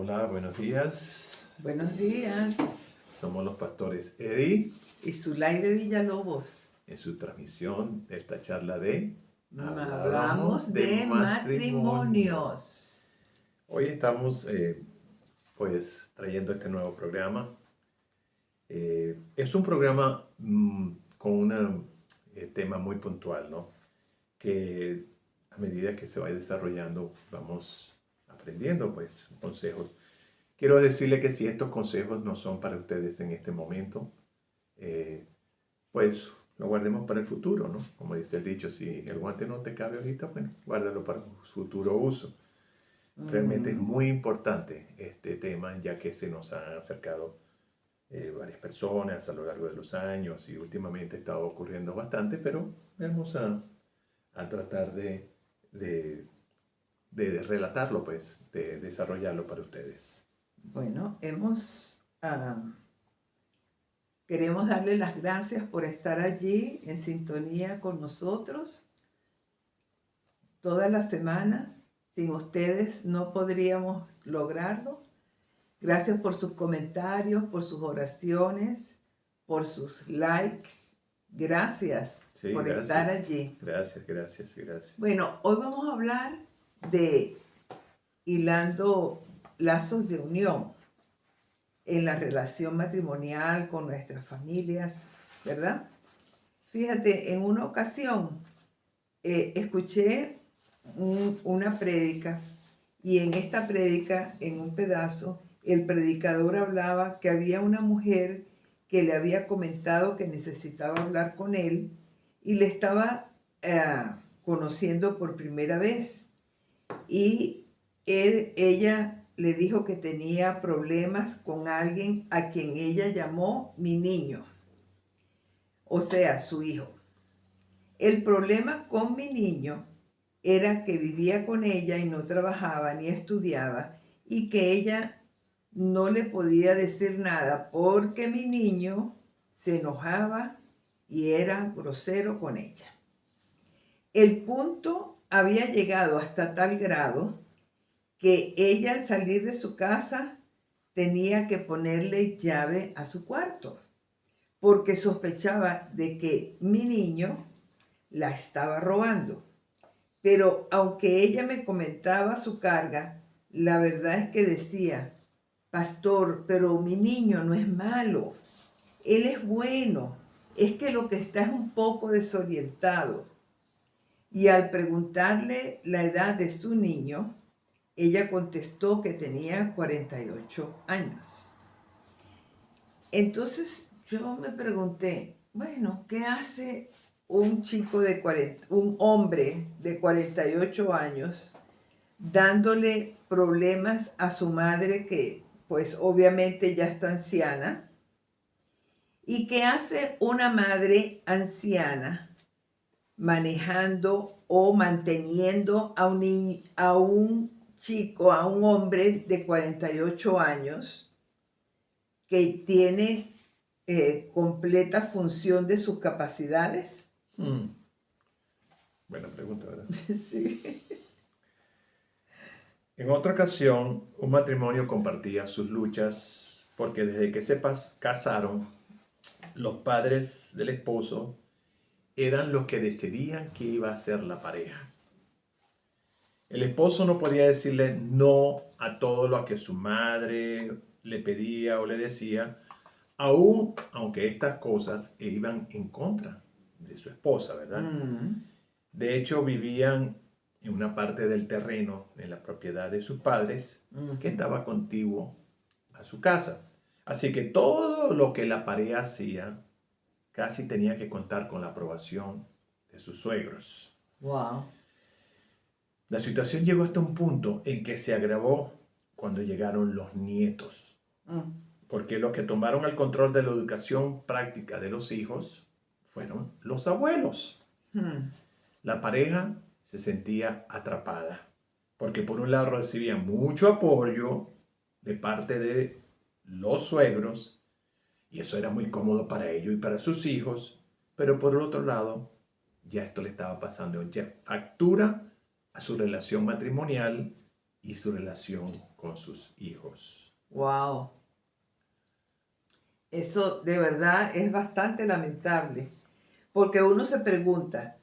Hola, buenos días. Buenos días. Somos los pastores Eddie Y Zulay Villalobos. en su transmisión de esta charla de Hablamos de de matrimonio. matrimonios. Hoy estamos pues trayendo este nuevo programa. Es un programa con un tema muy puntual, ¿no? Que a medida que se va desarrollando vamos aprendiendo pues consejos. Quiero decirle que si estos consejos no son para ustedes en este momento, eh, pues lo guardemos para el futuro, ¿no? Como dice el dicho, si el guante no te cabe ahorita, bueno, guárdalo para un futuro uso. Realmente es muy importante este tema, ya que se nos han acercado varias personas a lo largo de los años y últimamente ha estado ocurriendo bastante, pero vamos a tratar de, de relatarlo, pues, de desarrollarlo para ustedes. Bueno, queremos darle las gracias por estar allí en sintonía con nosotros todas las semanas. Sin ustedes no podríamos lograrlo. Gracias por sus comentarios, por sus oraciones, por sus likes. Gracias Sí, por estar gracias. allí. Gracias. Bueno, hoy vamos a hablar de hilando lazos de unión en la relación matrimonial con nuestras familias, ¿verdad? Fíjate, en una ocasión escuché una prédica y en esta prédica, en un pedazo, el predicador hablaba que había una mujer que le había comentado que necesitaba hablar con él y le estaba conociendo por primera vez. Y ella le dijo que tenía problemas con alguien a quien ella llamó mi niño, o sea, su hijo. El problema con mi niño era que vivía con ella y no trabajaba ni estudiaba y que ella no le podía decir nada porque mi niño se enojaba y era grosero con ella. El punto había llegado hasta tal grado que ella al salir de su casa tenía que ponerle llave a su cuarto porque sospechaba de que mi niño la estaba robando. Pero aunque ella me comentaba su carga, la verdad es que decía, pastor, pero mi niño no es malo, él es bueno, es que lo que está es un poco desorientado. Y al preguntarle la edad de su niño, ella contestó que tenía 48 años. Entonces yo me pregunté, bueno, ¿qué hace un un hombre de 48 años dándole problemas a su madre que pues obviamente ya está anciana? ¿Y qué hace una madre anciana manejando o manteniendo a un chico, a un hombre de 48 años que tiene completa función de sus capacidades? Buena pregunta, ¿verdad? Sí. En otra ocasión, un matrimonio compartía sus luchas porque desde que casaron, los padres del esposo eran los que decidían qué iba a hacer la pareja. El esposo no podía decirle no a todo lo que su madre le pedía o le decía, aun aunque estas cosas iban en contra de su esposa, ¿verdad? De hecho, vivían en una parte del terreno, en la propiedad de sus padres, que estaba contiguo a su casa. Así que todo lo que la pareja hacía casi tenía que contar con la aprobación de sus suegros. Wow. La situación llegó hasta un punto en que se agravó cuando llegaron los nietos, porque los que tomaron el control de la educación práctica de los hijos fueron los abuelos. La pareja se sentía atrapada, porque por un lado recibía mucho apoyo de parte de los suegros, y eso era muy cómodo para ellos y para sus hijos, pero por el otro lado, ya esto le estaba pasando ya factura a su relación matrimonial y su relación con sus hijos. Wow. Eso de verdad es bastante lamentable, porque uno se pregunta,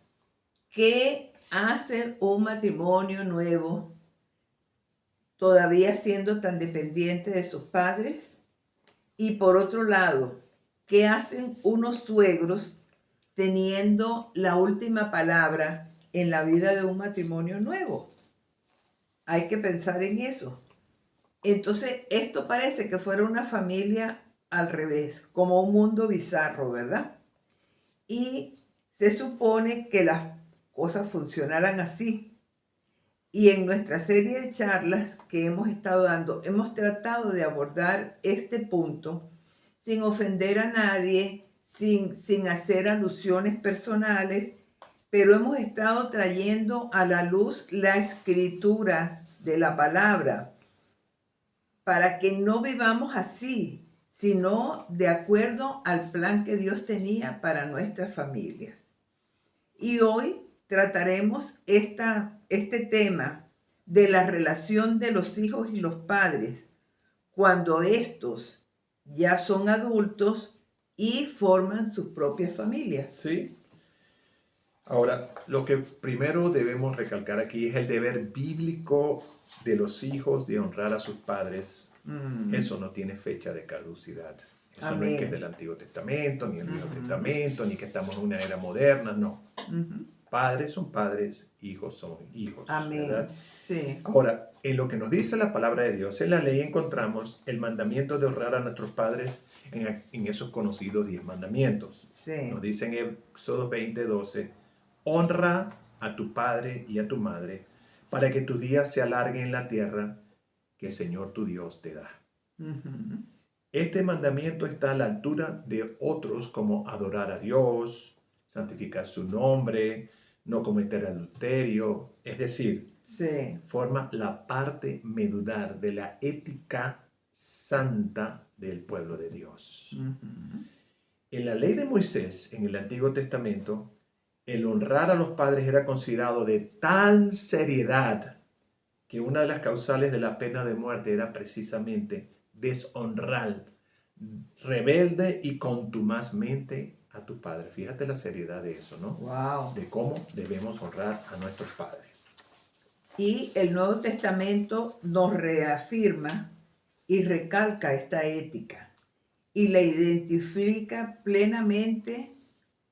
¿qué hace un matrimonio nuevo todavía siendo tan dependiente de sus padres? Y por otro lado, ¿qué hacen unos suegros teniendo la última palabra en la vida de un matrimonio nuevo? Hay que pensar en eso. Entonces, esto parece que fuera una familia al revés, como un mundo bizarro, ¿verdad? Y se supone que las cosas funcionaran así. Y en nuestra serie de charlas que hemos estado dando, hemos tratado de abordar este punto sin ofender a nadie, sin hacer alusiones personales, pero hemos estado trayendo a la luz la escritura de la palabra para que no vivamos así, sino de acuerdo al plan que Dios tenía para nuestras familias. Y hoy trataremos este tema de la relación de los hijos y los padres cuando estos ya son adultos y forman sus propias familias. ¿Sí? Ahora, lo que primero debemos recalcar aquí es el deber bíblico de los hijos de honrar a sus padres. Eso no tiene fecha de caducidad. Eso no es que es del Antiguo Testamento, ni el Viejo Testamento, ni que estamos en una era moderna, no. Padres son padres, hijos son hijos. Amén. ¿Verdad? Sí. Ahora, en lo que nos dice la palabra de Dios, en la ley encontramos el mandamiento de honrar a nuestros padres en esos conocidos 10 mandamientos. Sí. Nos dice en Éxodo 20:12, honra a tu padre y a tu madre para que tus días se alarguen en la tierra que el Señor tu Dios te da. Este mandamiento está a la altura de otros como adorar a Dios, santificar su nombre, no cometer adulterio, es decir, Sí. forma la parte medular de la ética santa del pueblo de Dios. En la ley de Moisés, en el Antiguo Testamento, el honrar a los padres era considerado de tal seriedad que una de las causales de la pena de muerte era precisamente deshonrar rebelde y contumazmente a tu padre. Fíjate la seriedad de eso, ¿no? Wow. De cómo debemos honrar a nuestros padres. Y el Nuevo Testamento nos reafirma y recalca esta ética y la identifica plenamente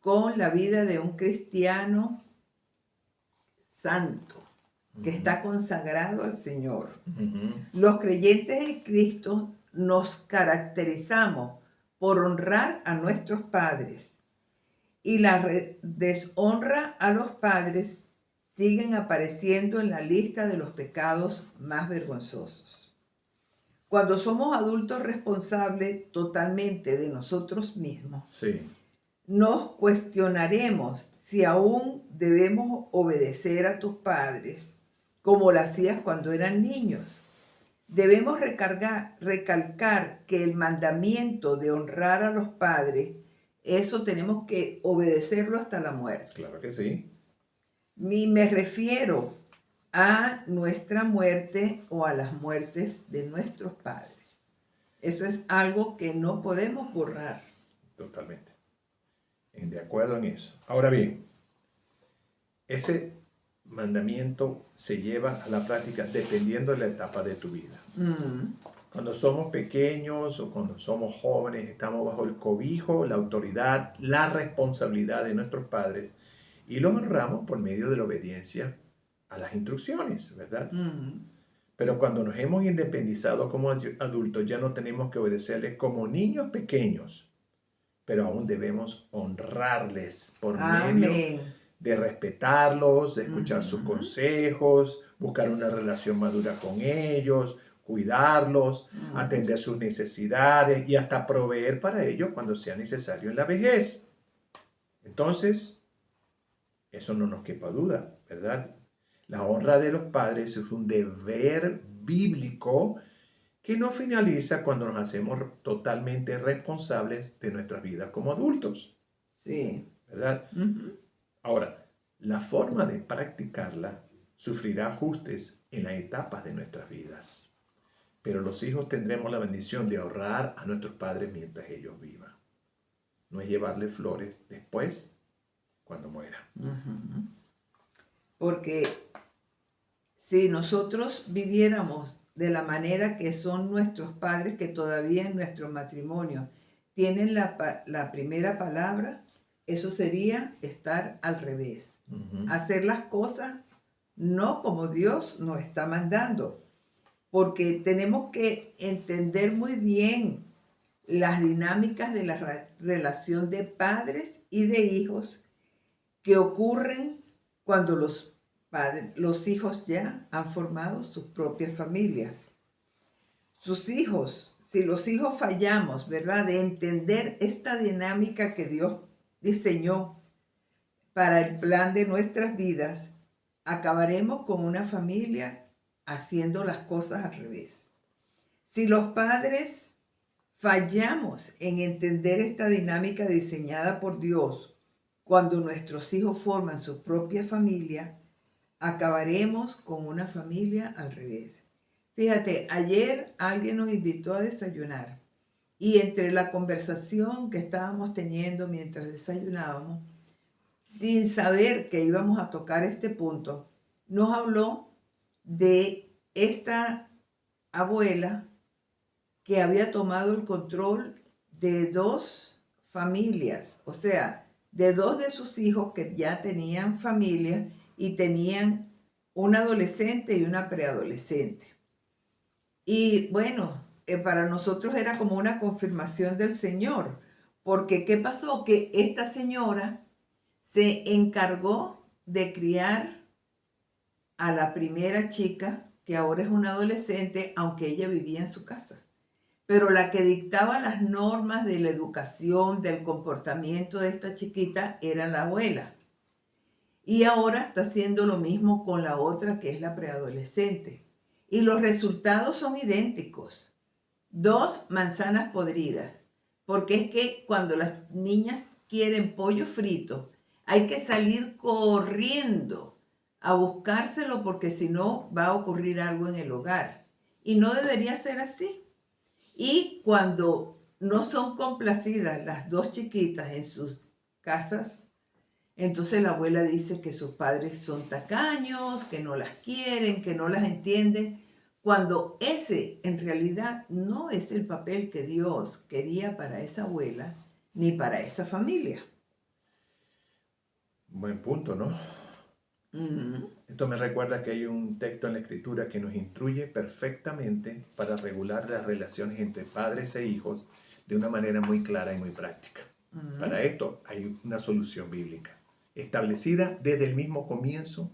con la vida de un cristiano santo que está consagrado al Señor. Los creyentes en Cristo nos caracterizamos por honrar a nuestros padres y la deshonra a los padres siguen apareciendo en la lista de los pecados más vergonzosos. Cuando somos adultos responsables totalmente de nosotros mismos, Sí. nos cuestionaremos si aún debemos obedecer a tus padres como lo hacías cuando eran niños. Debemos recalcar que el mandamiento de honrar a los padres, eso tenemos que obedecerlo hasta la muerte. Claro que sí. Ni me refiero a nuestra muerte o a las muertes de nuestros padres. Eso es algo que no podemos borrar. Totalmente. De acuerdo en eso. Ahora bien, ese mandamiento se lleva a la práctica dependiendo de la etapa de tu vida. Cuando somos pequeños o cuando somos jóvenes, estamos bajo el cobijo, la autoridad, la responsabilidad de nuestros padres y los honramos por medio de la obediencia a las instrucciones, ¿verdad? Pero cuando nos hemos independizado como adultos, ya no tenemos que obedecerles como niños pequeños, pero aún debemos honrarles por medio de respetarlos, de escuchar sus consejos, buscar una relación madura con ellos, cuidarlos, atender sus necesidades y hasta proveer para ellos cuando sea necesario en la vejez. Entonces, eso no nos quepa duda, ¿verdad? La honra de los padres es un deber bíblico que no finaliza cuando nos hacemos totalmente responsables de nuestras vidas como adultos. Sí. ¿Verdad? Ahora, la forma de practicarla sufrirá ajustes en las etapas de nuestras vidas. Pero los hijos tendremos la bendición de ahorrar a nuestros padres mientras ellos vivan. No es llevarle flores después, cuando mueran. Porque si nosotros viviéramos de la manera que son nuestros padres, que todavía en nuestro matrimonio tienen la primera palabra, eso sería estar al revés. Hacer las cosas no como Dios nos está mandando, porque tenemos que entender muy bien las dinámicas de la relación de padres y de hijos que ocurren cuando los hijos ya han formado sus propias familias. Sus hijos, si los hijos fallamos, ¿verdad?, de entender esta dinámica que Dios diseñó para el plan de nuestras vidas, acabaremos con una familia haciendo las cosas al revés. Si los padres fallamos en entender esta dinámica diseñada por Dios, cuando nuestros hijos forman su propia familia, acabaremos con una familia al revés. Fíjate, ayer alguien nos invitó a desayunar y entre la conversación que estábamos teniendo mientras desayunábamos, sin saber que íbamos a tocar este punto, nos habló de esta abuela que había tomado el control de 2 familias, o sea, de 2 de sus hijos que ya tenían familia y tenían una adolescente y una preadolescente. Y bueno, para nosotros era como una confirmación del Señor, porque ¿qué pasó? Que esta señora se encargó de criar a la primera chica, que ahora es una adolescente, aunque ella vivía en su casa. Pero la que dictaba las normas de la educación, del comportamiento de esta chiquita, era la abuela. Y ahora está haciendo lo mismo con la otra, que es la preadolescente. Y los resultados son idénticos. 2 manzanas podridas. Porque es que cuando las niñas quieren pollo frito, hay que salir corriendo a buscárselo porque si no va a ocurrir algo en el hogar. Y no debería ser así. Y cuando no son complacidas las 2 chiquitas en sus casas, entonces la abuela dice que sus padres son tacaños, que no las quieren, que no las entienden, cuando ese en realidad no es el papel que Dios quería para esa abuela ni para esa familia. Buen punto, ¿no? Esto me recuerda que hay un texto en la Escritura que nos instruye perfectamente para regular las relaciones entre padres e hijos de una manera muy clara y muy práctica. Para esto hay una solución bíblica, establecida desde el mismo comienzo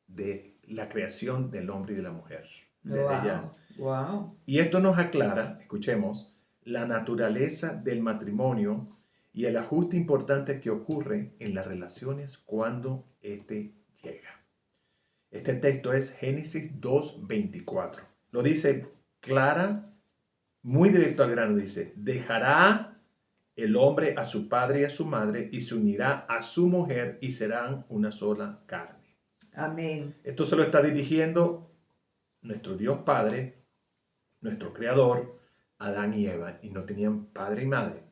de la creación del hombre y de la mujer. Desde ya. Wow. Y esto nos aclara, escuchemos, la naturaleza del matrimonio y el ajuste importante que ocurre en las relaciones cuando éste llega. Este texto es Génesis 2:24. Lo dice clara, muy directo al grano. Dice, dejará el hombre a su padre y a su madre y se unirá a su mujer y serán una sola carne. Amén. Esto se lo está dirigiendo nuestro Dios Padre, nuestro Creador, Adán y Eva, y no tenían padre y madre.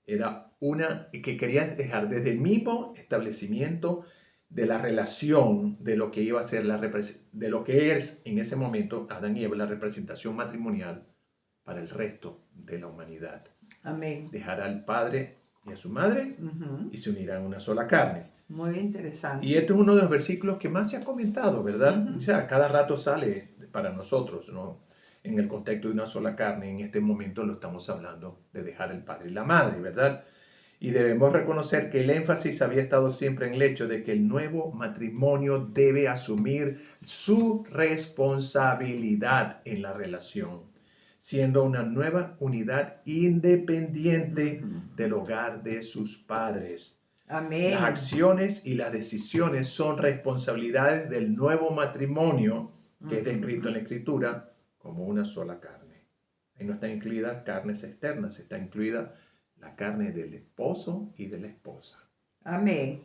Era una que quería dejar desde el mismo establecimiento de la relación de lo que iba a ser de lo que es en ese momento Adán y Eva, la representación matrimonial para el resto de la humanidad. Amén. Dejará al padre y a su madre y se unirán en una sola carne. Muy interesante. Y este es uno de los versículos que más se ha comentado, ¿verdad? O sea, cada rato sale para nosotros, ¿no? En el contexto de una sola carne, en este momento lo estamos hablando de dejar el padre y la madre, ¿verdad? Y debemos reconocer que el énfasis había estado siempre en el hecho de que el nuevo matrimonio debe asumir su responsabilidad en la relación, siendo una nueva unidad independiente del hogar de sus padres. Amén. Las acciones y las decisiones son responsabilidades del nuevo matrimonio que es descrito en la Escritura como una sola carne. Ahí no están incluidas carnes externas, está incluida la carne del esposo y de la esposa. Amén.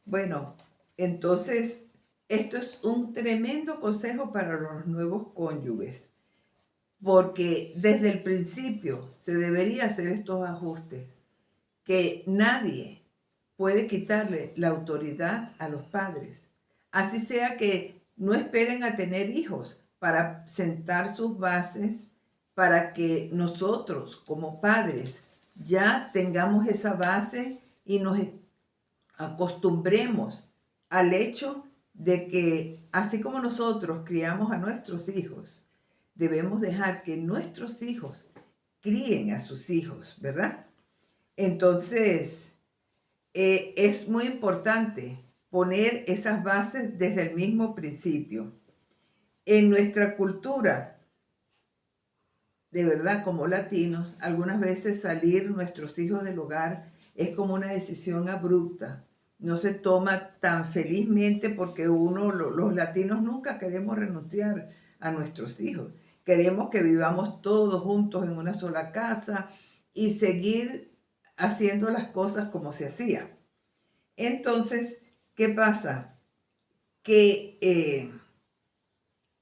Bueno, entonces esto es un tremendo consejo para los nuevos cónyuges, porque desde el principio se debería hacer estos ajustes, que nadie puede quitarle la autoridad a los padres. Así sea que no esperen a tener hijos para sentar sus bases, para que nosotros como padres ya tengamos esa base y nos acostumbremos al hecho de que así como nosotros criamos a nuestros hijos, debemos dejar que nuestros hijos críen a sus hijos, ¿verdad? Entonces, es muy importante poner esas bases desde el mismo principio. En nuestra cultura, de verdad, como latinos, algunas veces salir nuestros hijos del hogar es como una decisión abrupta. No se toma tan felizmente porque los latinos nunca queremos renunciar a nuestros hijos. Queremos que vivamos todos juntos en una sola casa y seguir haciendo las cosas como se hacía. Entonces, ¿qué pasa? Que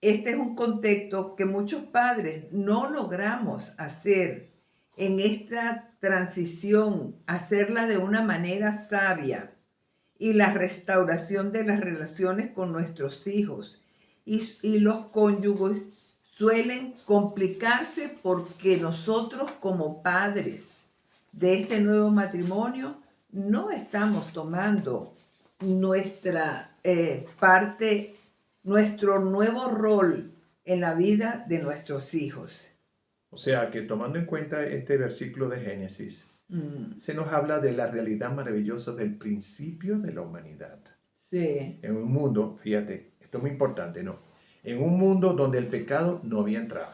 este es un contexto que muchos padres no logramos hacer en esta transición, hacerla de una manera sabia y la restauración de las relaciones con nuestros hijos. Y los cónyuges suelen complicarse porque nosotros como padres de este nuevo matrimonio no estamos tomando nuestra parte, nuestro nuevo rol en la vida de nuestros hijos. O sea que tomando en cuenta este versículo de Génesis, se nos habla de la realidad maravillosa del principio de la humanidad. Sí. En un mundo, fíjate, esto es muy importante, ¿no? En un mundo donde el pecado no había entrado.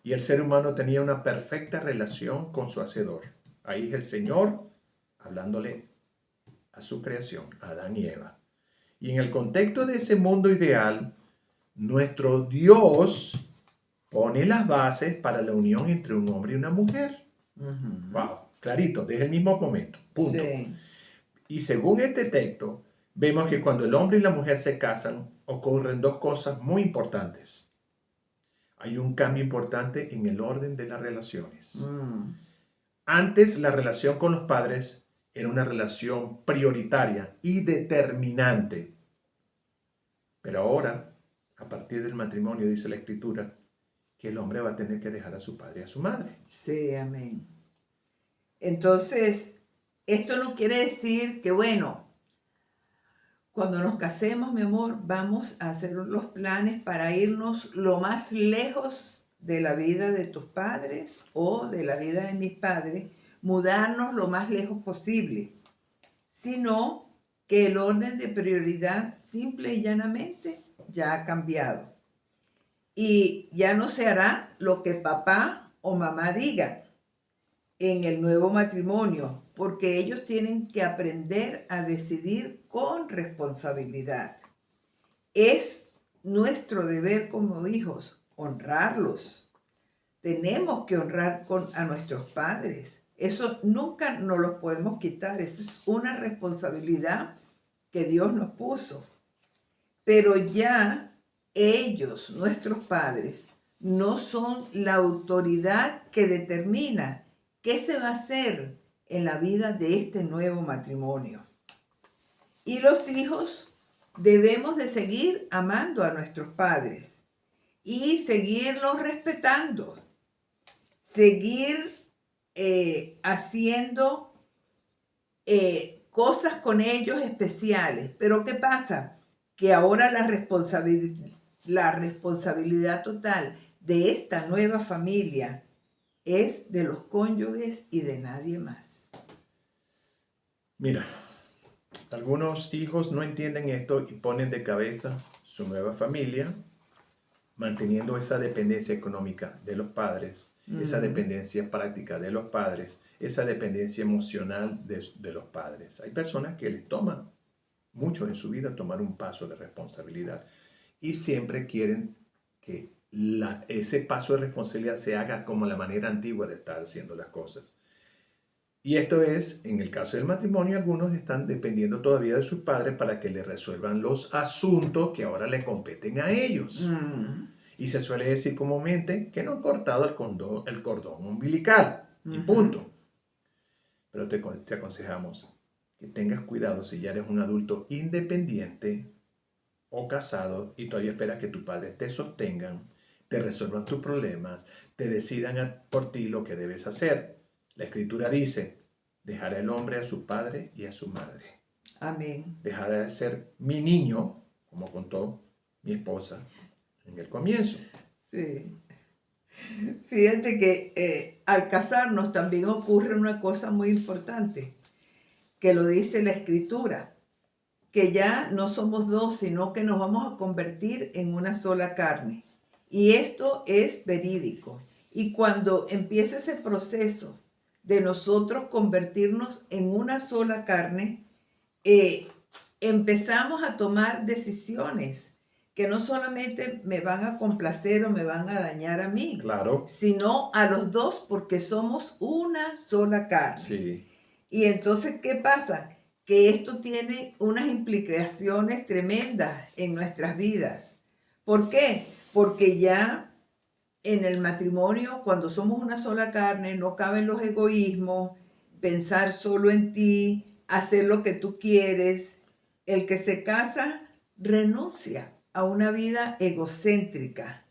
Y el ser humano tenía una perfecta relación con su Hacedor. Ahí es el Señor hablándole a su creación, a Adán y Eva. Y en el contexto de ese mundo ideal, nuestro Dios pone las bases para la unión entre un hombre y una mujer. Wow, clarito, desde el mismo momento, punto. Sí. Y según este texto, vemos que cuando el hombre y la mujer se casan, ocurren dos cosas muy importantes. Hay un cambio importante en el orden de las relaciones. Antes, la relación con los padres era una relación prioritaria y determinante. Pero ahora, a partir del matrimonio, dice la Escritura, que el hombre va a tener que dejar a su padre y a su madre. Sí, amén. Entonces, esto no quiere decir que, bueno, cuando nos casemos, mi amor, vamos a hacer los planes para irnos lo más lejos de la vida de tus padres o de la vida de mis padres, mudarnos lo más lejos posible, sino que el orden de prioridad simple y llanamente ya ha cambiado. Y ya no se hará lo que papá o mamá digan en el nuevo matrimonio, porque ellos tienen que aprender a decidir con responsabilidad. Es nuestro deber como hijos honrarlos. Tenemos que honrar a nuestros padres. Eso nunca nos lo podemos quitar. Eso es una responsabilidad que Dios nos puso. Pero ya ellos, nuestros padres, no son la autoridad que determina qué se va a hacer en la vida de este nuevo matrimonio. Y los hijos debemos de seguir amando a nuestros padres y seguirlos respetando, seguir haciendo cosas con ellos especiales. Pero ¿qué pasa? Que ahora la responsabilidad total de esta nueva familia es de los cónyuges y de nadie más. Mira, algunos hijos no entienden esto y ponen de cabeza su nueva familia, manteniendo esa dependencia económica de los padres, esa dependencia práctica de los padres, esa dependencia emocional de los padres. Hay personas que les toma mucho en su vida tomar un paso de responsabilidad y siempre quieren que ese paso de responsabilidad se haga como la manera antigua de estar haciendo las cosas. Y esto es, en el caso del matrimonio, algunos están dependiendo todavía de sus padres para que les resuelvan los asuntos que ahora le competen a ellos. Mm, Y se suele decir comúnmente que no han cortado el cordón umbilical. Y ujú. punto. Pero te aconsejamos que tengas cuidado si ya eres un adulto independiente o casado y todavía esperas que tus padres te sostengan, te resuelvan tus problemas, te decidan por ti lo que debes hacer. La escritura dice, dejará el hombre a su padre y a su madre. Amén. Dejará de ser mi niño, como contó mi esposa en el comienzo. Sí. Fíjate que al casarnos también ocurre una cosa muy importante, que lo dice la escritura, que ya no somos dos, sino que nos vamos a convertir en una sola carne. Y esto es verídico. Y cuando empieza ese proceso de nosotros convertirnos en una sola carne, eh, empezamos a tomar decisiones que no solamente me van a complacer o me van a dañar a mí, Claro, sino a los dos porque somos una sola carne. sí, Y entonces, ¿qué pasa? Que esto tiene unas implicaciones tremendas en nuestras vidas. ¿Por qué? Porque ya en el matrimonio, cuando somos una sola carne, no caben los egoísmos, pensar solo en ti, hacer lo que tú quieres. El que se casa renuncia a una vida egocéntrica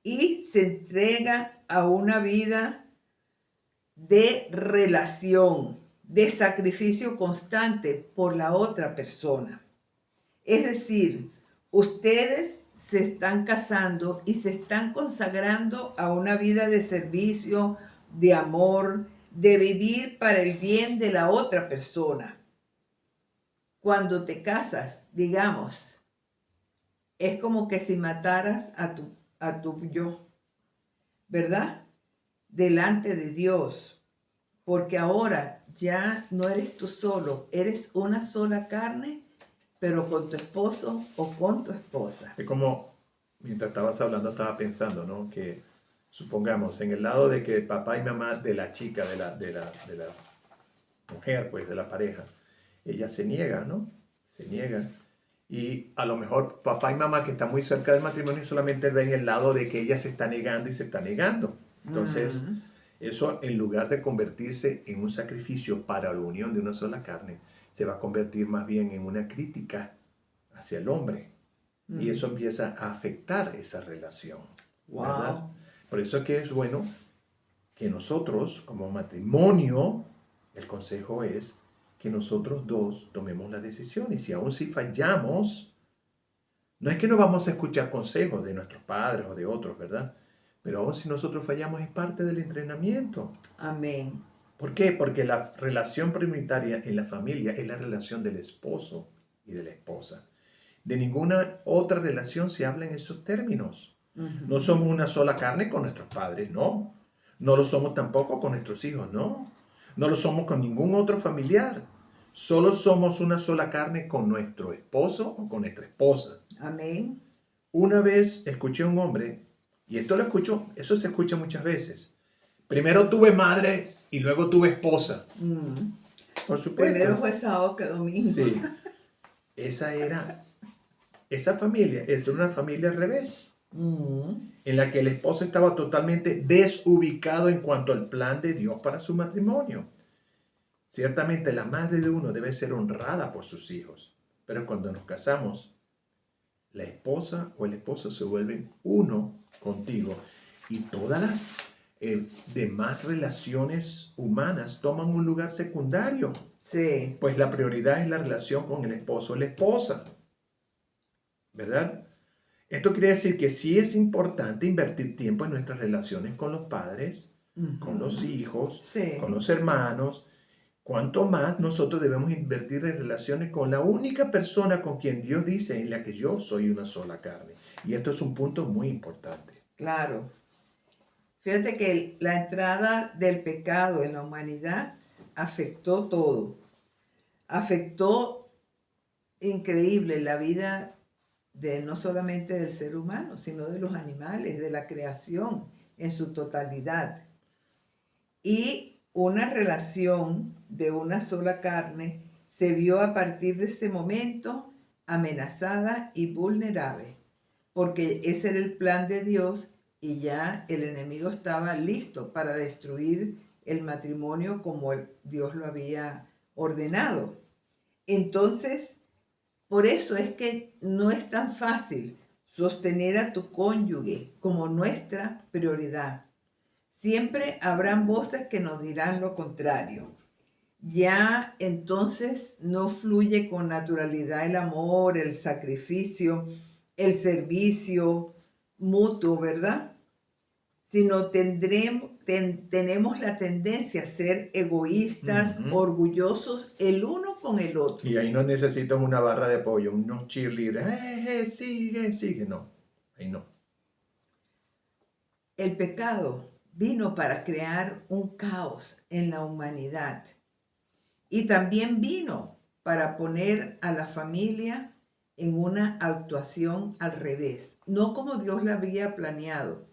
y se entrega a una vida de relación, de sacrificio constante por la otra persona. Es decir, ustedes se están casando y se están consagrando a una vida de servicio, de amor, de vivir para el bien de la otra persona. Cuando te casas, digamos, es como que si mataras a tu yo, ¿verdad? Delante de Dios, porque ahora ya no eres tú solo, eres una sola carne, pero con tu esposo o con tu esposa. es como, mientras estabas hablando, estaba pensando, ¿no? Que supongamos, en el lado de que papá y mamá de la chica, de la mujer, pues, de la pareja, ella se niega, ¿no? Se niega. Y a lo mejor papá y mamá que están muy cerca del matrimonio solamente ven el lado de que ella se está negando y se está negando. Entonces, Mm, eso en lugar de convertirse en un sacrificio para la unión de una sola carne, se va a convertir más bien en una crítica hacia el hombre. Y eso mm. empieza a afectar esa relación, ¿verdad? Wow. Por eso es que es bueno que nosotros, como matrimonio, el consejo es que nosotros dos tomemos la decisión. Y si aún si fallamos, no es que no vamos a escuchar consejos de nuestros padres o de otros, ¿verdad? Pero aún si nosotros fallamos es parte del entrenamiento. Amén. ¿Por qué? Porque la relación prioritaria en la familia es la relación del esposo y de la esposa. De ninguna otra relación se habla en esos términos. No Ujú. somos una sola carne con nuestros padres, no. No lo somos tampoco con nuestros hijos, no. No lo somos con ningún otro familiar. Solo somos una sola carne con nuestro esposo o con nuestra esposa. Amén. Una vez escuché a un hombre, y esto lo escucho, eso se escucha muchas veces. Primero tuve madre y luego tuve esposa. Mm. Por Primero supuesto. fue sábado que domingo. Sí, esa familia es una familia al revés, Mm. en la que el esposo estaba totalmente desubicado en cuanto al plan de Dios para su matrimonio. Ciertamente la madre de uno debe ser honrada por sus hijos, pero cuando nos casamos, la esposa o el esposo se vuelven uno contigo y todas las demás relaciones humanas toman un lugar secundario, Sí. pues la prioridad es la relación con el esposo o la esposa, ¿verdad? Esto quiere decir que sí es importante invertir tiempo en nuestras relaciones con los padres, con los Ujú. hijos, con Sí. los hermanos. Cuanto más nosotros debemos invertir en relaciones con la única persona con quien Dios dice en la que yo soy una sola carne. Y esto es un punto muy importante. Claro. Fíjate que la entrada del pecado en la humanidad afectó todo. Afectó increíble la vida de no solamente del ser humano, sino de los animales, de la creación en su totalidad. Y una relación de una sola carne, se vio a partir de ese momento amenazada y vulnerable, porque ese era el plan de Dios y ya el enemigo estaba listo para destruir el matrimonio como Dios lo había ordenado. Entonces, por eso es que no es tan fácil sostener a tu cónyuge como nuestra prioridad. Siempre habrán voces que nos dirán lo contrario. Ya entonces no fluye con naturalidad el amor, el sacrificio, el servicio mutuo, ¿verdad? Sino tenemos la tendencia a ser egoístas, Ujú. orgullosos el uno con el otro. Y ahí no necesitan una barra de apoyo, unos cheerleaders. Sigue, sigue! No, ahí no. El pecado vino para crear un caos en la humanidad y también vino para poner a la familia en una actuación al revés, no como Dios la había planeado,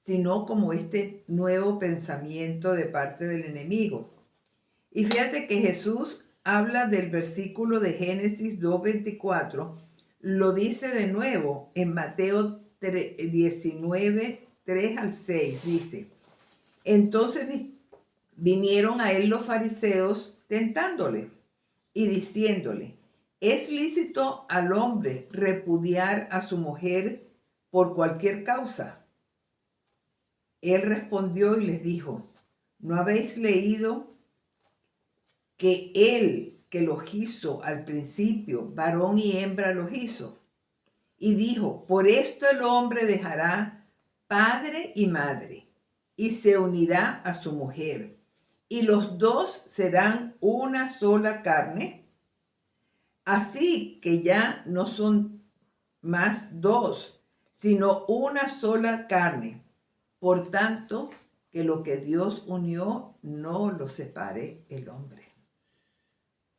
sino como este nuevo pensamiento de parte del enemigo. Y fíjate que Jesús habla del versículo de Génesis 2:24, lo dice de nuevo en Mateo 19, 3 al 6, dice, entonces vinieron a él los fariseos tentándole y diciéndole, ¿es lícito al hombre repudiar a su mujer por cualquier causa? Él respondió y les dijo, ¿no habéis leído que él que los hizo al principio, varón y hembra los hizo? Y dijo, por esto el hombre dejará padre y madre y se unirá a su mujer, y los dos serán una sola carne. Así que ya no son más dos, sino una sola carne. Por tanto, que lo que Dios unió, no lo separe el hombre.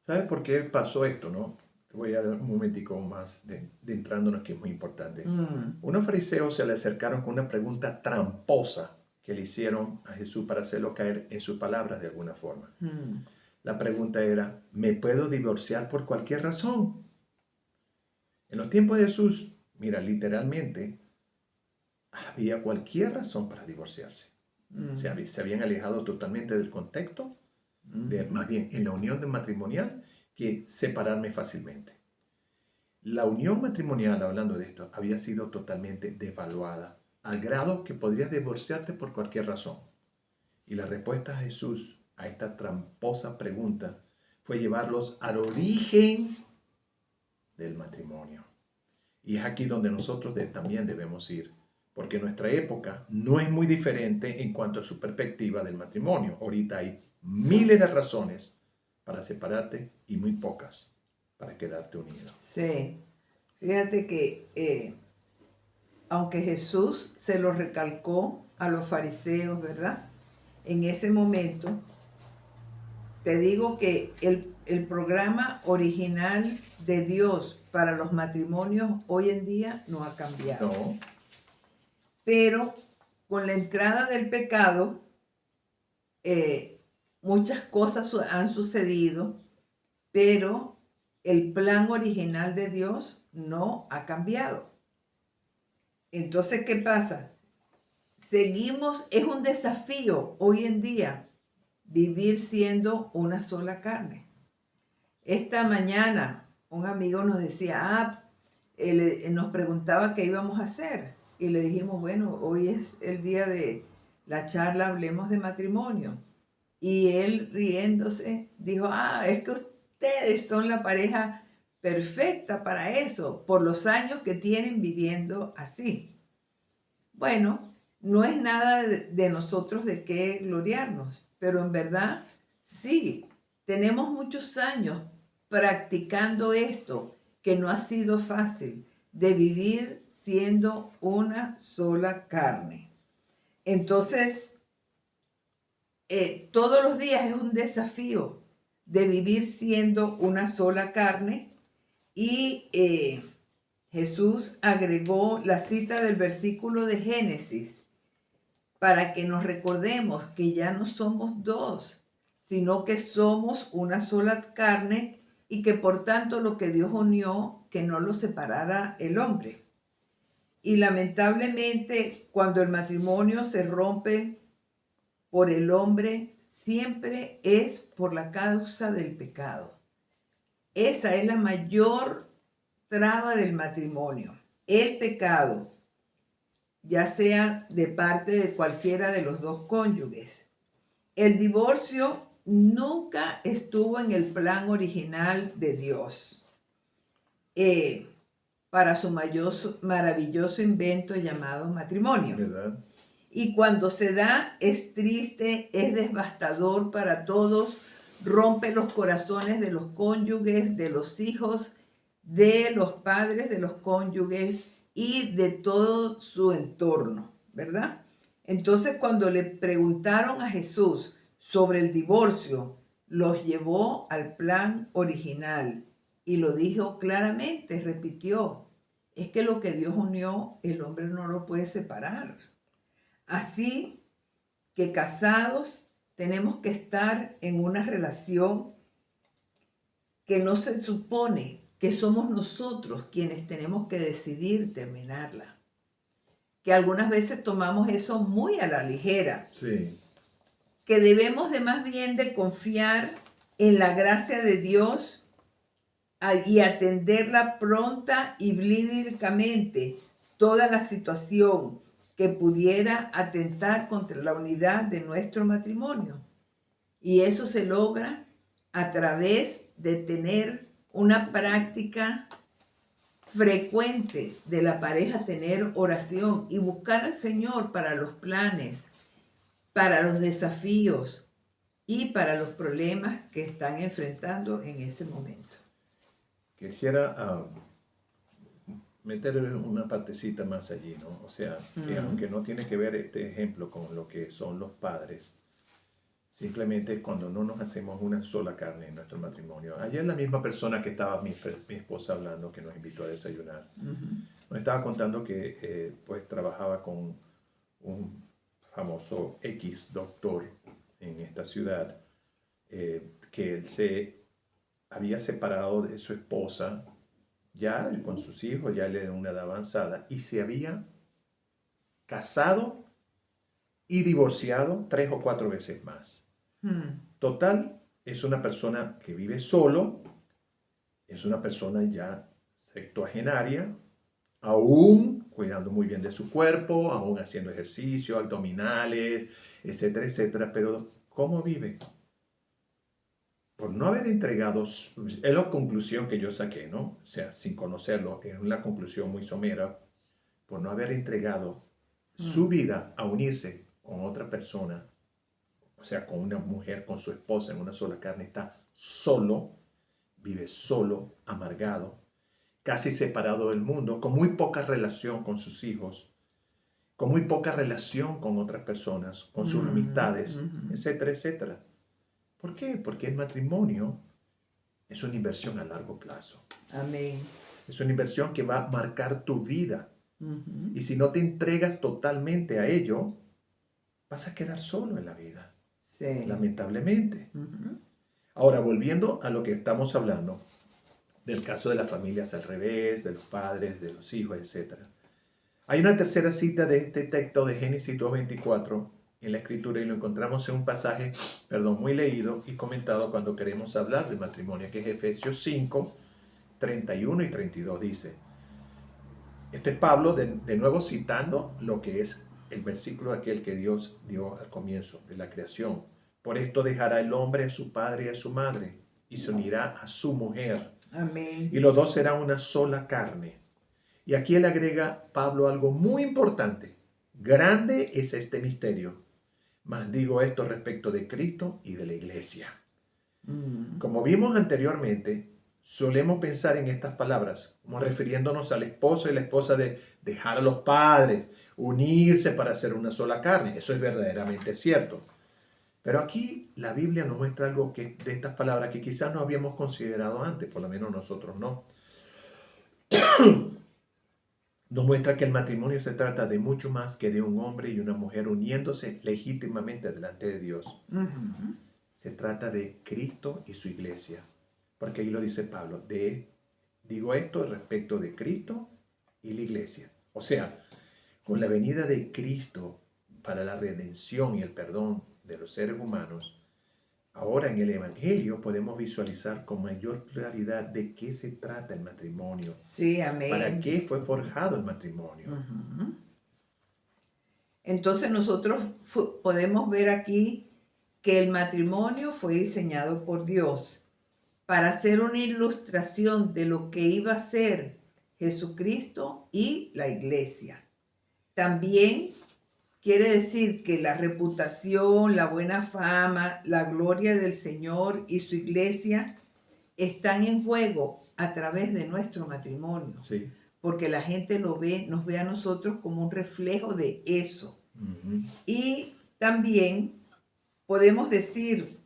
¿Sabes por qué pasó esto, no? Te voy a dar un momentico más de entrándonos que es muy importante. Unos fariseos se le acercaron con una pregunta tramposa que le hicieron a Jesús para hacerlo caer en sus palabras de alguna forma. La pregunta era, ¿me puedo divorciar por cualquier razón? En los tiempos de Jesús, mira, literalmente, había cualquier razón para divorciarse. Se habían alejado totalmente del contexto, más bien en la unión matrimonial, que separarme fácilmente. La unión matrimonial, hablando de esto, había sido totalmente devaluada, al grado que podrías divorciarte por cualquier razón. Y la respuesta de Jesús a esta tramposa pregunta fue llevarlos al origen del matrimonio. Y es aquí donde nosotros también debemos ir, porque nuestra época no es muy diferente en cuanto a su perspectiva del matrimonio. Ahorita hay miles de razones para separarte y muy pocas para quedarte unido. Sí, fíjate que aunque Jesús se lo recalcó a los fariseos, ¿verdad? En ese momento, te digo que el programa original de Dios para los matrimonios hoy en día no ha cambiado. No. Pero con la entrada del pecado, muchas cosas han sucedido, pero el plan original de Dios no ha cambiado. Entonces, ¿qué pasa? Seguimos, es un desafío hoy en día vivir siendo una sola carne. Esta mañana un amigo nos decía, nos preguntaba qué íbamos a hacer. Y le dijimos, bueno, hoy es el día de la charla, hablemos de matrimonio. Y él riéndose dijo, es que ustedes son la pareja perfecta para eso, por los años que tienen viviendo así. Bueno, no es nada de nosotros de qué gloriarnos, pero en verdad sí, tenemos muchos años practicando esto, que no ha sido fácil, de vivir siendo una sola carne. Entonces, todos los días es un desafío de vivir siendo una sola carne y Jesús agregó la cita del versículo de Génesis para que nos recordemos que ya no somos dos, sino que somos una sola carne y que por tanto lo que Dios unió, que no lo separara el hombre. Y lamentablemente, cuando el matrimonio se rompe por el hombre, siempre es por la causa del pecado. Esa es la mayor traba del matrimonio, el pecado, ya sea de parte de cualquiera de los dos cónyuges. El divorcio nunca estuvo en el plan original de Dios para su maravilloso invento llamado matrimonio. ¿Verdad? Y cuando se da, es triste, es devastador para todos, rompe los corazones de los cónyuges, de los hijos, de los padres de los cónyuges y de todo su entorno, ¿verdad? Entonces, cuando le preguntaron a Jesús sobre el divorcio, los llevó al plan original y lo dijo claramente, repitió, es que lo que Dios unió, el hombre no lo puede separar. Así que casados tenemos que estar en una relación que no se supone que somos nosotros quienes tenemos que decidir terminarla. Que algunas veces tomamos eso muy a la ligera. Sí. Que debemos de más bien de confiar en la gracia de Dios y atenderla pronta y clínicamente toda la situación que pudiera atentar contra la unidad de nuestro matrimonio. Y eso se logra a través de tener una práctica frecuente de la pareja, tener oración y buscar al Señor para los planes, para los desafíos y para los problemas que están enfrentando en ese momento. Quisiera meter una partecita más allí, ¿no? O sea, que aunque no tiene que ver este ejemplo con lo que son los padres, simplemente cuando no nos hacemos una sola carne en nuestro matrimonio. Ayer la misma persona que estaba mi esposa hablando, que nos invitó a desayunar, nos estaba contando que pues trabajaba con un famoso X doctor en esta ciudad, que él se había separado de su esposa ya con sus hijos, ya de una edad avanzada, y se había casado y divorciado 3 o 4 veces más. Total, es una persona que vive solo, es una persona ya septuagenaria, aún cuidando muy bien de su cuerpo, aún haciendo ejercicio, abdominales, etcétera, etcétera, pero ¿cómo vive? Por no haber entregado, es la conclusión que yo saqué, ¿no? O sea, sin conocerlo, es una conclusión muy somera, por no haber entregado su vida a unirse con otra persona, o sea, con una mujer, con su esposa en una sola carne, está solo, vive solo, amargado, casi separado del mundo, con muy poca relación con sus hijos, con muy poca relación con otras personas, con sus amistades, etcétera, etcétera. ¿Por qué? Porque el matrimonio es una inversión a largo plazo. Amén. Es una inversión que va a marcar tu vida. Y si no te entregas totalmente a ello, vas a quedar solo en la vida. Sí. Lamentablemente. Ahora, volviendo a lo que estamos hablando, del caso de las familias al revés, de los padres, de los hijos, etc. Hay una tercera cita de este texto de Génesis 2:24 en la Escritura y lo encontramos en un pasaje, muy leído y comentado cuando queremos hablar del matrimonio, que es Efesios 5, 31 y 32. Dice, esto es Pablo de nuevo citando lo que es el versículo aquel que Dios dio al comienzo de la creación. Por esto dejará el hombre a su padre y a su madre y se unirá a su mujer. Amén. Y los dos serán una sola carne. Y aquí él agrega, Pablo, algo muy importante. Grande es este misterio. Mas digo esto respecto de Cristo y de la iglesia. Como vimos anteriormente, solemos pensar en estas palabras como refiriéndonos al esposo y la esposa de dejar a los padres, unirse para hacer una sola carne. Eso es verdaderamente cierto. Pero aquí la Biblia nos muestra algo de estas palabras que quizás no habíamos considerado antes, por lo menos nosotros no. Nos muestra que el matrimonio se trata de mucho más que de un hombre y una mujer uniéndose legítimamente delante de Dios. Se trata de Cristo y su iglesia. Porque ahí lo dice Pablo. Digo esto respecto de Cristo y la iglesia. O sea, con la venida de Cristo para la redención y el perdón de los seres humanos, ahora en el Evangelio podemos visualizar con mayor claridad de qué se trata el matrimonio. Sí, amén. ¿Para qué fue forjado el matrimonio? Ujú. Entonces nosotros podemos ver aquí que el matrimonio fue diseñado por Dios para ser una ilustración de lo que iba a ser Jesucristo y la iglesia. También quiere decir que la reputación, la buena fama, la gloria del Señor y su iglesia están en juego a través de nuestro matrimonio. Sí. Porque la gente nos ve a nosotros como un reflejo de eso. Uh-huh. Y también podemos decir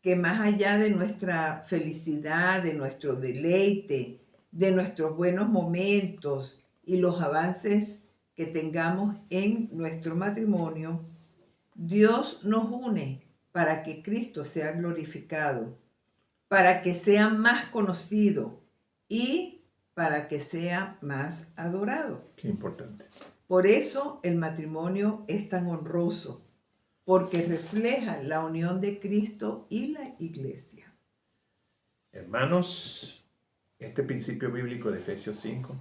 que más allá de nuestra felicidad, de nuestro deleite, de nuestros buenos momentos y los avances que tengamos en nuestro matrimonio, Dios nos une para que Cristo sea glorificado, para que sea más conocido y para que sea más adorado. Qué importante. Por eso el matrimonio es tan honroso, porque refleja la unión de Cristo y la iglesia. Hermanos, este principio bíblico de Efesios 5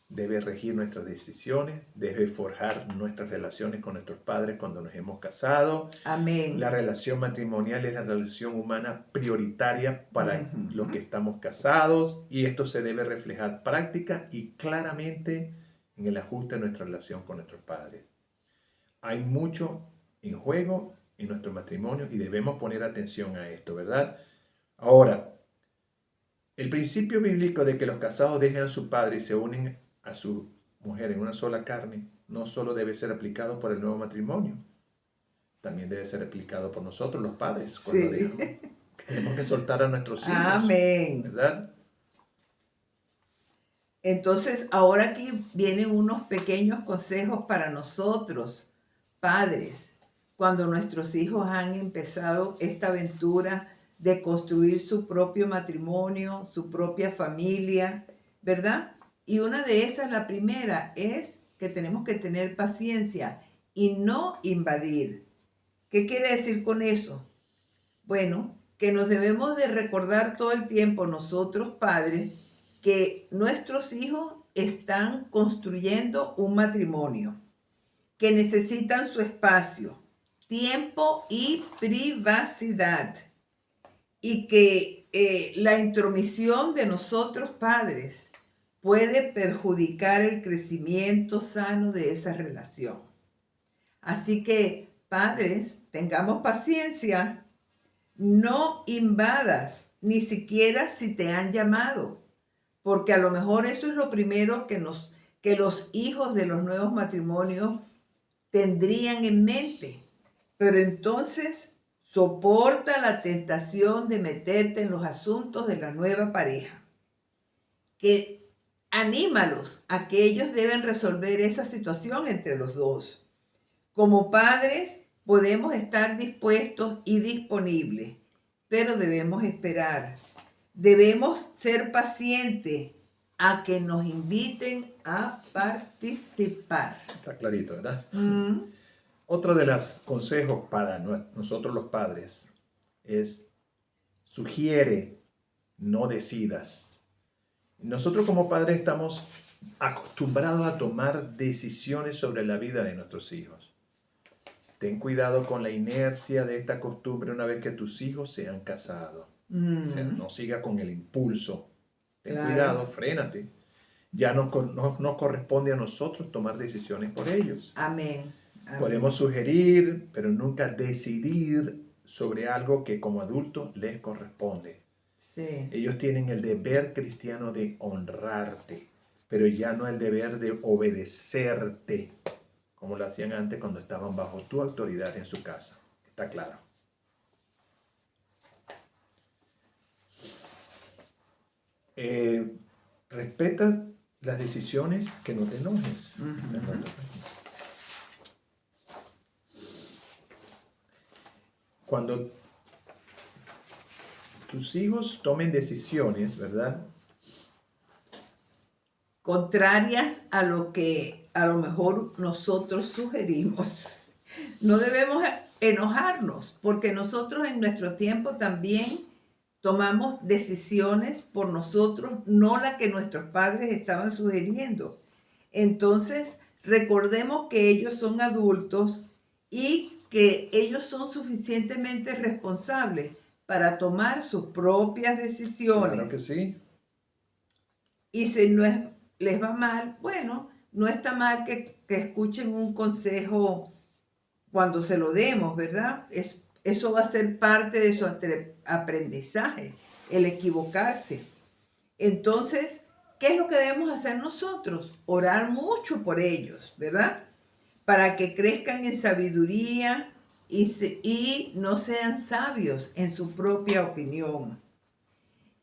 debe regir nuestras decisiones, debe forjar nuestras relaciones con nuestros padres cuando nos hemos casado. Amén. La relación matrimonial es la relación humana prioritaria para los que estamos casados y esto se debe reflejar práctica y claramente en el ajuste de nuestra relación con nuestros padres. Hay mucho en juego en nuestro matrimonio y debemos poner atención a esto, ¿verdad? Ahora, el principio bíblico de que los casados dejen a su padre y se unen a su mujer en una sola carne no solo debe ser aplicado por el nuevo matrimonio, también debe ser aplicado por nosotros los padres. Cuando tenemos que soltar a nuestros hijos. Amén. ¿Verdad? Entonces, ahora aquí vienen unos pequeños consejos para nosotros, padres, cuando nuestros hijos han empezado esta aventura de construir su propio matrimonio, su propia familia, ¿verdad? Y una de esas, la primera, es que tenemos que tener paciencia y no invadir. ¿Qué quiere decir con eso? Bueno, que nos debemos de recordar todo el tiempo nosotros padres que nuestros hijos están construyendo un matrimonio, que necesitan su espacio, tiempo y privacidad, y que la intromisión de nosotros padres puede perjudicar el crecimiento sano de esa relación. Así que, padres, tengamos paciencia, no invadas, ni siquiera si te han llamado, porque a lo mejor eso es lo primero que los hijos de los nuevos matrimonios tendrían en mente. Pero entonces soporta la tentación de meterte en los asuntos de la nueva pareja. Que anímalos a que ellos deben resolver esa situación entre los dos. Como padres podemos estar dispuestos y disponibles, pero debemos esperar. Debemos ser pacientes a que nos inviten a participar. Está clarito, ¿verdad? Otro de los consejos para nosotros los padres es: sugiere, no decidas. Nosotros como padres estamos acostumbrados a tomar decisiones sobre la vida de nuestros hijos. Ten cuidado con la inercia de esta costumbre una vez que tus hijos se han casado. O sea, no siga con el impulso. Ten cuidado, frénate. Ya no corresponde a nosotros tomar decisiones por ellos. Amén. Podemos sugerir, pero nunca decidir sobre algo que como adultos les corresponde. Sí. Ellos tienen el deber cristiano de honrarte, pero ya no el deber de obedecerte, como lo hacían antes cuando estaban bajo tu autoridad en su casa. ¿Está claro? Respeta las decisiones, que no te enojes. Cuando tus hijos tomen decisiones, ¿verdad? Contrarias a lo que a lo mejor nosotros sugerimos. No debemos enojarnos, porque nosotros en nuestro tiempo también tomamos decisiones por nosotros, no las que nuestros padres estaban sugiriendo. Entonces, recordemos que ellos son adultos y que ellos son suficientemente responsables para tomar sus propias decisiones. Claro que sí. Y si no les va mal, bueno, no está mal que escuchen un consejo cuando se lo demos, ¿verdad? Eso va a ser parte de su aprendizaje, el equivocarse. Entonces, ¿qué es lo que debemos hacer nosotros? Orar mucho por ellos, ¿verdad? Para que crezcan en sabiduría y no sean sabios en su propia opinión.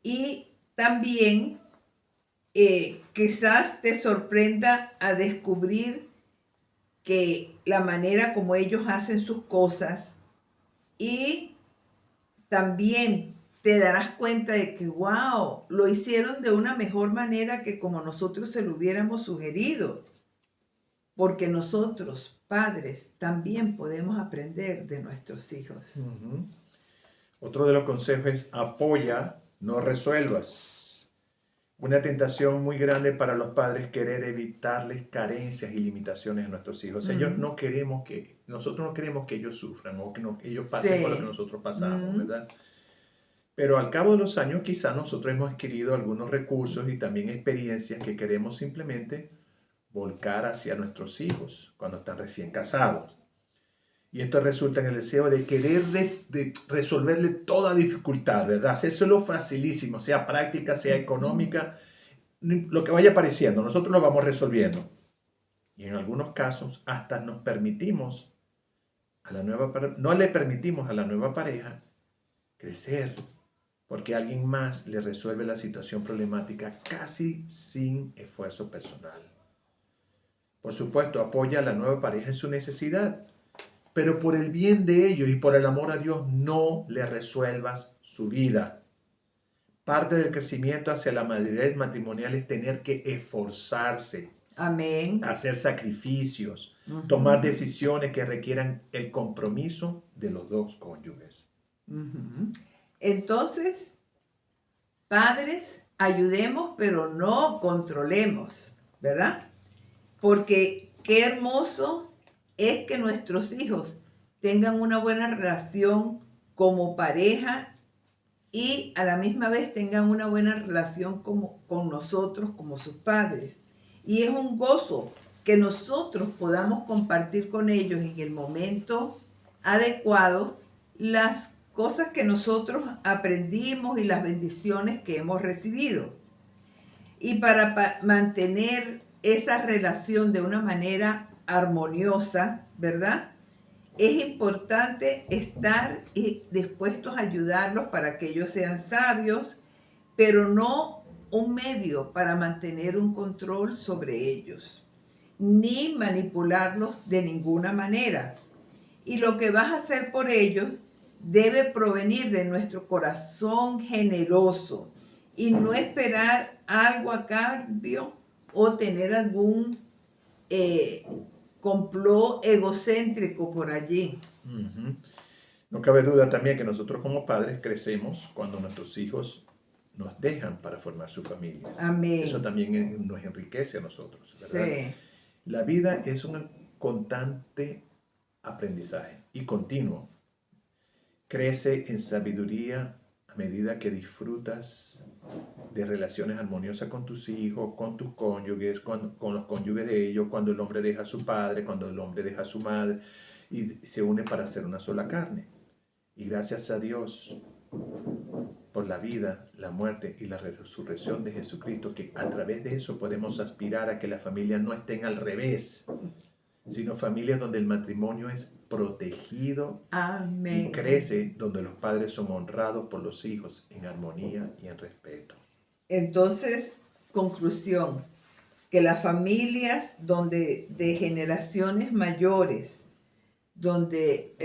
Y también quizás te sorprenda a descubrir que la manera como ellos hacen sus cosas y también te darás cuenta de que, wow, lo hicieron de una mejor manera que como nosotros se lo hubiéramos sugerido. Porque nosotros, padres, también podemos aprender de nuestros hijos. Ujú. Otro de los consejos es apoya, no resuelvas. Una tentación muy grande para los padres es querer evitarles carencias y limitaciones a nuestros hijos. Nosotros no queremos que ellos sufran o que ellos pasen por lo que Sí. nosotros pasamos, ¿verdad? Pero al cabo de los años quizás nosotros hemos adquirido algunos recursos y también experiencias que queremos simplemente volcar hacia nuestros hijos cuando están recién casados. Y esto resulta en el deseo de querer de resolverle toda dificultad, ¿verdad? Hacérselo facilísimo, sea práctica, sea económica, lo que vaya apareciendo, nosotros lo vamos resolviendo. Y en algunos casos hasta nos permitimos no le permitimos a la nueva pareja crecer, porque alguien más le resuelve la situación problemática casi sin esfuerzo personal. Por supuesto, apoya a la nueva pareja en su necesidad, pero por el bien de ellos y por el amor a Dios, no le resuelvas su vida. Parte del crecimiento hacia la madurez matrimonial es tener que esforzarse, Amén. hacer sacrificios, tomar decisiones que requieran el compromiso de los dos cónyuges. Entonces, padres, ayudemos, pero no controlemos, ¿verdad? Porque qué hermoso es que nuestros hijos tengan una buena relación como pareja y a la misma vez tengan una buena relación con nosotros como sus padres. Y es un gozo que nosotros podamos compartir con ellos en el momento adecuado las cosas que nosotros aprendimos y las bendiciones que hemos recibido. Y para mantener esa relación de una manera armoniosa, ¿verdad? Es importante estar dispuestos a ayudarlos para que ellos sean sabios, pero no un medio para mantener un control sobre ellos, ni manipularlos de ninguna manera. Y lo que vas a hacer por ellos debe provenir de nuestro corazón generoso y no esperar algo a cambio o tener algún complot egocéntrico por allí. No cabe duda también que nosotros como padres crecemos cuando nuestros hijos nos dejan para formar sus familias. Amén. Eso también nos enriquece a nosotros, ¿verdad? Sí. La vida es un constante aprendizaje y continuo. Crece en sabiduría a medida que disfrutas de relaciones armoniosas con tus hijos, con tus cónyuges, con los cónyuges de ellos, cuando el hombre deja a su padre, cuando el hombre deja a su madre y se une para ser una sola carne. Y gracias a Dios por la vida, la muerte y la resurrección de Jesucristo, que a través de eso podemos aspirar a que las familias no estén al revés, sino familias donde el matrimonio es protegido. Amén. Y crece donde los padres son honrados por los hijos en armonía y en respeto. Entonces, conclusión, que las familias donde de generaciones mayores, donde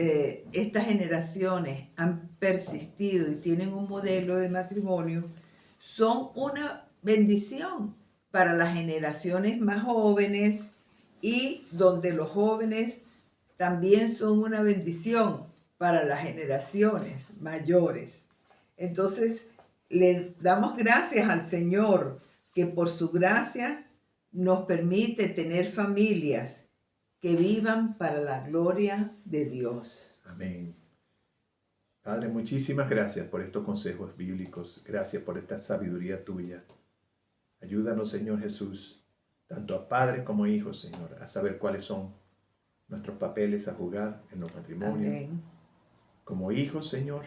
estas generaciones han persistido y tienen un modelo de matrimonio, son una bendición para las generaciones más jóvenes y donde los jóvenes también son una bendición para las generaciones mayores. Entonces, le damos gracias al Señor que por su gracia nos permite tener familias que vivan para la gloria de Dios. Amén. Padre, muchísimas gracias por estos consejos bíblicos. Gracias por esta sabiduría tuya. Ayúdanos, Señor Jesús, tanto a padres como a hijos, Señor, a saber cuáles son nuestros papeles a jugar en los matrimonios. Amén. Como hijos, Señor,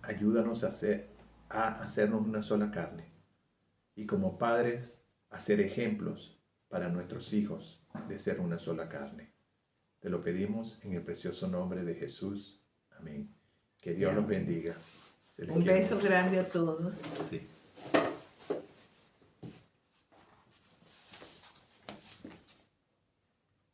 ayúdanos a hacernos una sola carne. Y como padres, a ser ejemplos para nuestros hijos de ser una sola carne. Te lo pedimos en el precioso nombre de Jesús. Amén. Que Dios los bendiga. Se les Un quiere beso mucho. grande a todos. Sí.